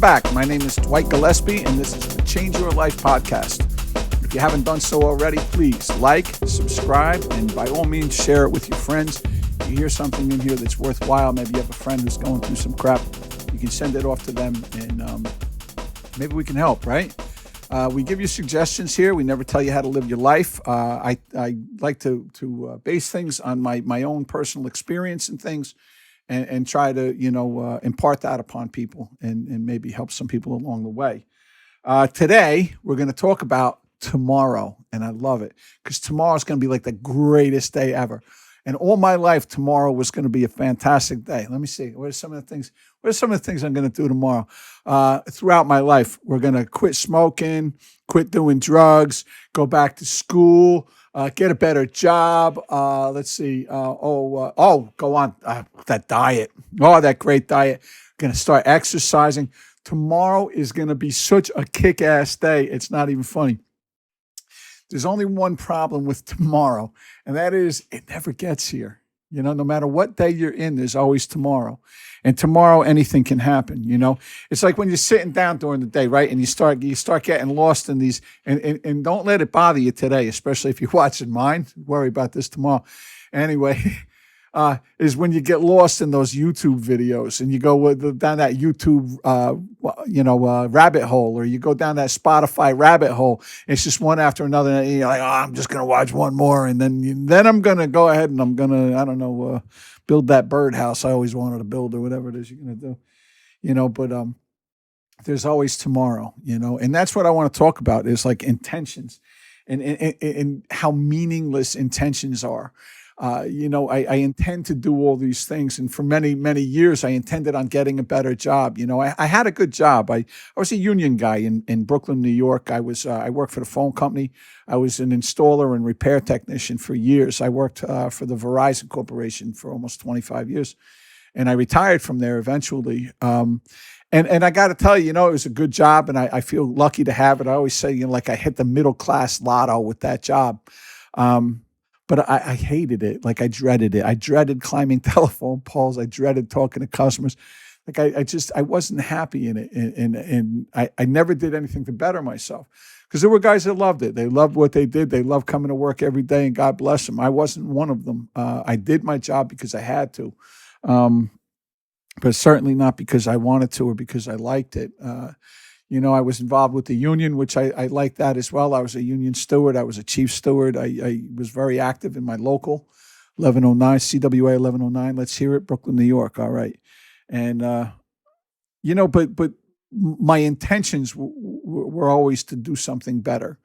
back. My name is Dwight Gillespie, and this is the Change Your Life podcast. If you haven't done so already, please like, subscribe, and by all means, share it with your friends. If you hear something in here that's worthwhile, maybe you have a friend who's going through some crap, you can send it off to them, and maybe we can help, right? We give you suggestions here. We never tell you how to live your life. I like to base things on my own personal experience and things, and try to impart that upon people and maybe help some people along the way. Today we're going to talk about tomorrow, and I love it because tomorrow is going to be like the greatest day ever. And all my life, tomorrow was going to be a fantastic day. Let me see. What are some of the things I'm going to do tomorrow? Throughout my life, we're going to quit smoking, quit doing drugs, go back to school, get a better job. Let's see. Go on. That diet. Oh, that great diet. Going to start exercising. Tomorrow is going to be such a kick-ass day. It's not even funny. There's only one problem with tomorrow, and that is it never gets here. No matter what day you're in, there's always tomorrow. And tomorrow, anything can happen, It's like when you're sitting down during the day, right? And you start getting lost in these, and don't let it bother you today, especially if you're watching mine. Worry about this tomorrow. Anyway, is when you get lost in those YouTube videos and you go down that YouTube, rabbit hole, or you go down that Spotify rabbit hole. It's just one after another. And you're like, I'm just going to watch one more. And then I'm going to go ahead and I'm going to, build that birdhouse I always wanted to build, or whatever it is you're going to do, but there's always tomorrow, and that's what I want to talk about is like intentions and how meaningless intentions are. I intend to do all these things. And for many, many years, I intended on getting a better job. I had a good job. I was a union guy in Brooklyn, New York. I worked for the phone company. I was an installer and repair technician for years. I worked for the Verizon Corporation for almost 25 years. And I retired from there eventually. And I got to tell you, it was a good job, and I feel lucky to have it. I always say, like I hit the middle class lotto with that job. But I hated it. Like I dreaded it. I dreaded climbing telephone poles. I dreaded talking to customers. Like I wasn't happy in it. And I never did anything to better myself, because there were guys that loved it. They loved what they did. They loved coming to work every day, and God bless them. I wasn't one of them. I did my job because I had to, but certainly not because I wanted to or because I liked it. I was involved with the union, which I liked that as well. I was a union steward. I was a chief steward. I was very active in my local 1109, CWA 1109. Let's hear it, Brooklyn, New York. All right. And, but my intentions were always to do something better.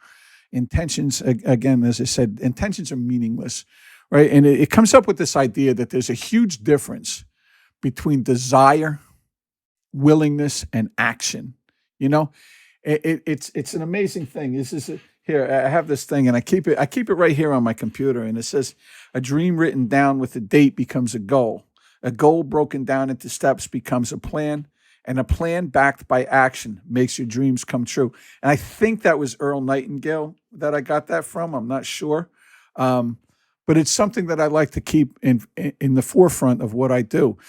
Intentions, again, as I said, intentions are meaningless, right? And it comes up with this idea that there's a huge difference between desire, willingness, and action. It's an amazing thing. Here, I have this thing, and I keep it right here on my computer, and it says, a dream written down with a date becomes a goal. A goal broken down into steps becomes a plan, and a plan backed by action makes your dreams come true. And I think that was Earl Nightingale that I got that from. I'm not sure. But it's something that I like to keep in the forefront of what I do,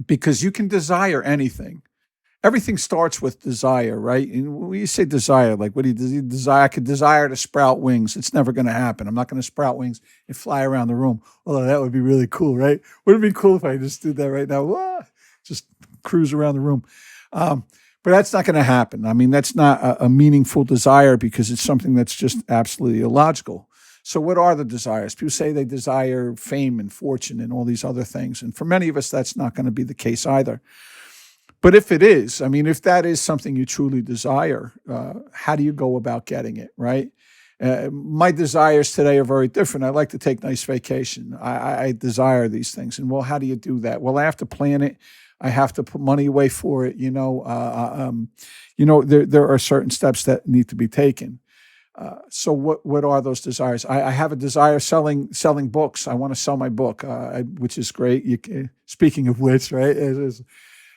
because you can desire anything. Everything starts with desire, right? And when you say desire, like what do you desire? I could desire to sprout wings. It's never going to happen. I'm not going to sprout wings and fly around the room. Although that would be really cool, right? Wouldn't it be cool if I just did that right now? Wah! Just cruise around the room. But that's not going to happen. I mean, that's not a meaningful desire, because it's something that's just absolutely illogical. So what are the desires? People say they desire fame and fortune and all these other things. And for many of us, that's not going to be the case either. But if it is, if that is something you truly desire, how do you go about getting it, right? My desires today are very different. I like to take nice vacation. I desire these things. And well, how do you do that? Well, I have to plan it. I have to put money away for it. There are certain steps that need to be taken. So what are those desires? I have a desire selling books. I want to sell my book, which is great. Speaking of which, right?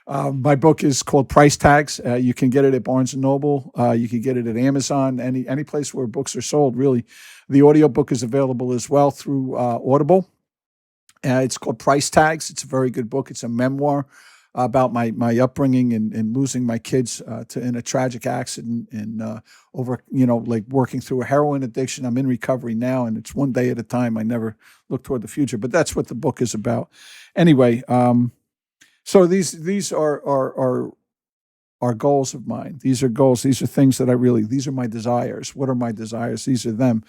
My book is called Price Tags. You can get it at Barnes & Noble. You can get it at Amazon, any place where books are sold, really. The audiobook is available as well through Audible. It's called Price Tags. It's a very good book. It's a memoir about my upbringing and losing my kids in a tragic accident, and over, like working through a heroin addiction. I'm in recovery now, and it's one day at a time. I never look toward the future, but that's what the book is about. Anyway, so these are goals of mine. These are goals. These are things that these are my desires. What are my desires? These are them.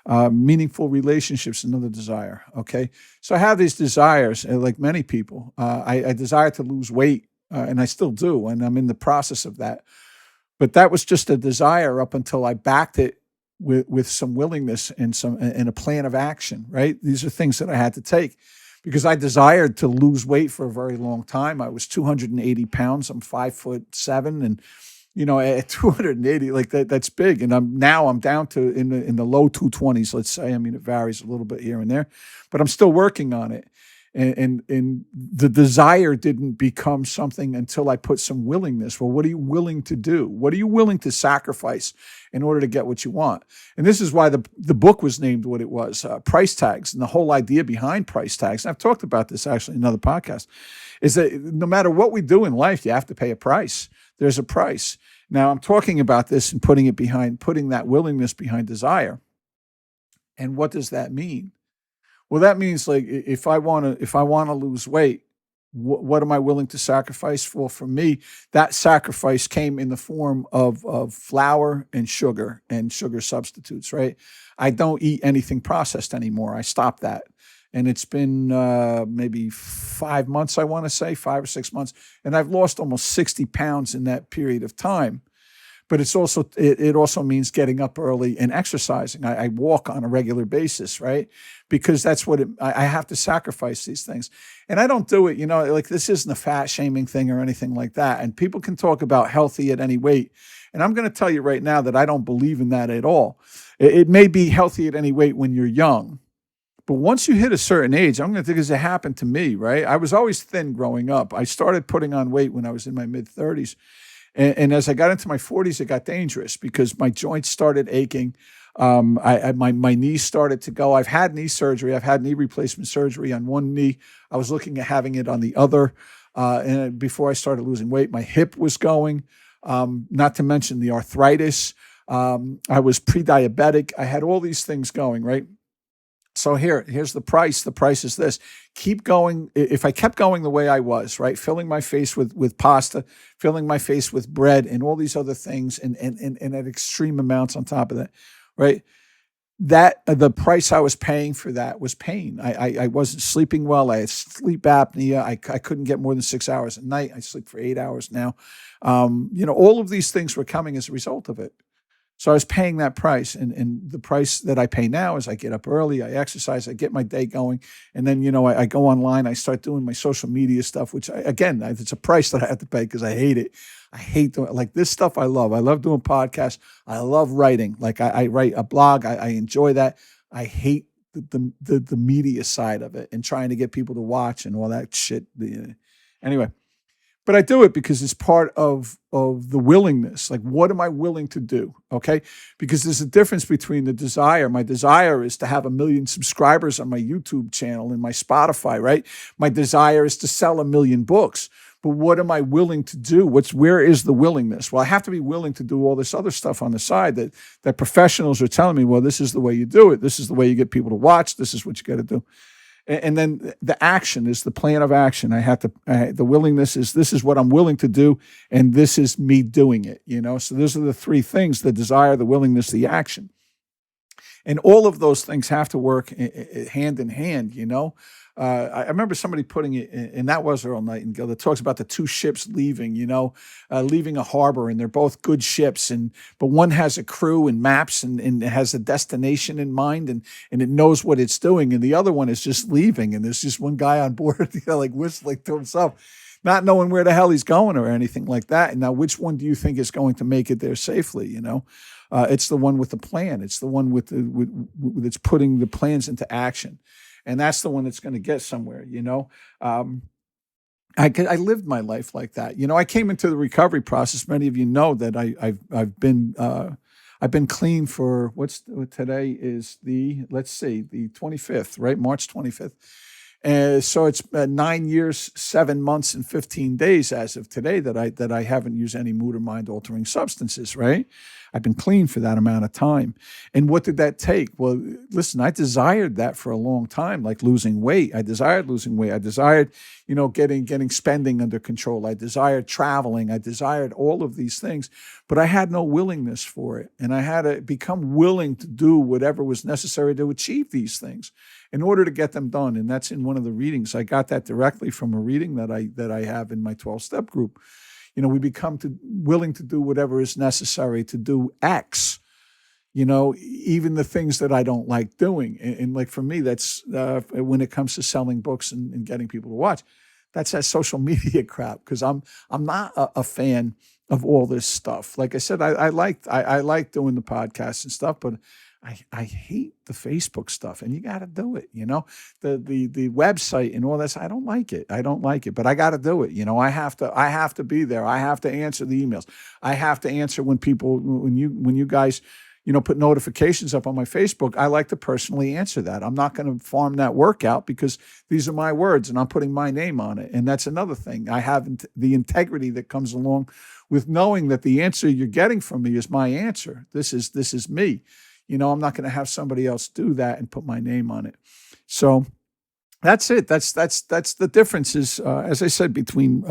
Meaningful relationships, another desire. Okay. So I have these desires, like many people. I desire to lose weight, and I still do, and I'm in the process of that. But that was just a desire up until I backed it with some willingness and a plan of action, right? These are things that I had to take, because I desired to lose weight for a very long time. I was 280 pounds. I'm 5'7", and at 280, like that's big. And I'm down to in the low 220s, let's say. I mean, it varies a little bit here and there, but I'm still working on it. And the desire didn't become something until I put some willingness. Well, what are you willing to do? What are you willing to sacrifice in order to get what you want? And this is why the book was named what it was, Price Tags. And the whole idea behind price tags, and I've talked about this actually in another podcast, is that no matter what we do in life, you have to pay a price. There's a price. Now, I'm talking about this and putting that willingness behind desire. And what does that mean? Well, that means, like, if I want to lose weight, what am I willing to sacrifice for? For me, that sacrifice came in the form of flour and sugar substitutes, right? I don't eat anything processed anymore. I stopped that. And it's been maybe 5 months, I want to say, 5 or 6 months. And I've lost almost 60 pounds in that period of time. But it also means getting up early and exercising. I walk on a regular basis, right? Because that's what I have to sacrifice these things. And I don't do it, like, this isn't a fat shaming thing or anything like that. And people can talk about healthy at any weight. And I'm going to tell you right now that I don't believe in that at all. It may be healthy at any weight when you're young. But once you hit a certain age, I'm going to think, because it happened to me, right? I was always thin growing up. I started putting on weight when I was in my mid-30s. And as I got into my 40s, it got dangerous because my joints started aching. My knees started to go. I've had knee surgery. I've had knee replacement surgery on one knee. I was looking at having it on the other. And before I started losing weight, my hip was going, not to mention the arthritis. I was pre-diabetic. I had all these things going, right? So here's the price. The price is this. Keep going. If I kept going the way I was, right, filling my face with pasta, filling my face with bread and all these other things, and at extreme amounts on top of that, right, that the price I was paying for that was pain. I wasn't sleeping well. I had sleep apnea. I couldn't get more than 6 hours a night. I sleep for 8 hours now. All of these things were coming as a result of it. So I was paying that price, and the price that I pay now is I get up early, I exercise, I get my day going, and then, I go online, I start doing my social media stuff, which, it's a price that I have to pay because I hate it. I hate doing, like, this stuff I love. I love doing podcasts. I love writing. Like, I write a blog. I enjoy that. I hate the media side of it and trying to get people to watch and all that shit. Anyway. But I do it because it's part of the willingness. Like, what am I willing to do? Okay. Because there's a difference between the desire. My desire is to have 1 million subscribers on my YouTube channel and my Spotify, right? My desire is to sell 1 million books. But what am I willing to do? Where is the willingness? Well, I have to be willing to do all this other stuff on the side that professionals are telling me, well, this is the way you do it. This is the way you get people to watch. This is what you got to do. And then the action is the plan of action. The willingness is, this is what I'm willing to do, and this is me doing it, So those are the three things: the desire, the willingness, the action. And all of those things have to work hand in hand, I remember somebody putting it, and that was Earl Nightingale, that talks about the two ships leaving, leaving a harbor, and they're both good ships, but one has a crew and maps and it has a destination in mind, and it knows what it's doing, and the other one is just leaving, and there's just one guy on board, like whistling to himself, not knowing where the hell he's going or anything like that. And now, which one do you think is going to make it there safely? It's the one with the plan. It's the one that's putting the plans into action. And that's the one that's going to get somewhere, I lived my life like that. I came into the recovery process. Many of you know that I've been clean for today is the 25th, right? March 25th. So it's 9 years, 7 months, and 15 days as of today that I haven't used any mood or mind altering substances, right? I've been clean for that amount of time. And what did that take? Well, listen, I desired that for a long time, like losing weight. I desired losing weight. I desired, getting spending under control. I desired traveling. I desired all of these things, but I had no willingness for it. And I had to become willing to do whatever was necessary to achieve these things in order to get them done. And that's in one of the readings. I got that directly from a reading that I have in my 12-step group. We become willing to do whatever is necessary to do X, even the things that I don't like doing. And like for me, that's when it comes to selling books and getting people to watch, that's that social media crap, because I'm not a fan of all this stuff. Like I said, I like doing the podcast and stuff, but I hate the Facebook stuff, and you got to do it. The website and all this. I don't like it. But I got to do it. I have to be there. I have to answer the emails. I have to answer when you guys, put notifications up on my Facebook. I like to personally answer that. I'm not going to farm that work out, because these are my words and I'm putting my name on it. And that's another thing. I have the integrity that comes along with knowing that the answer you're getting from me is my answer. This is me. I'm not going to have somebody else do that and put my name on it. So that's it. That's the difference is, as I said, between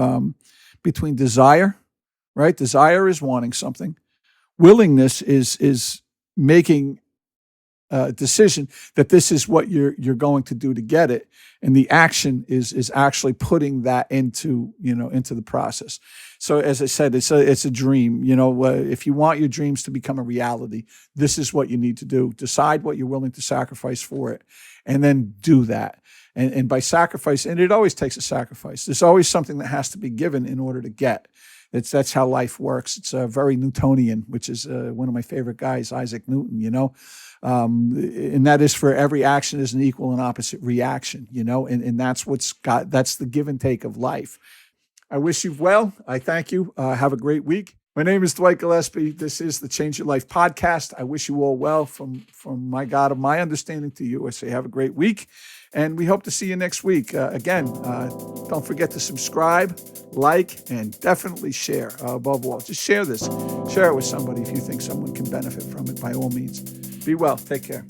desire, right? Desire is wanting something. Willingness is making a decision that this is what you're going to do to get it. And the action is actually putting that into the process. So as I said, it's a dream. If you want your dreams to become a reality, this is what you need to do. Decide what you're willing to sacrifice for it, and then do that. And by sacrifice, and it always takes a sacrifice. There's always something that has to be given in order to get. That's how life works. It's very Newtonian, which is one of my favorite guys, Isaac Newton, and that is, for every action is an equal and opposite reaction, and that's that's the give and take of life. I wish you well. I thank you. Have a great week. My name is Dwight Gillespie. This is the Change Your Life podcast. I wish you all well from my God of my understanding to you. I say have a great week, and we hope to see you next week. Again, don't forget to subscribe, like, and definitely share. Above all, just share this. Share it with somebody if you think someone can benefit from it, by all means. Be well. Take care.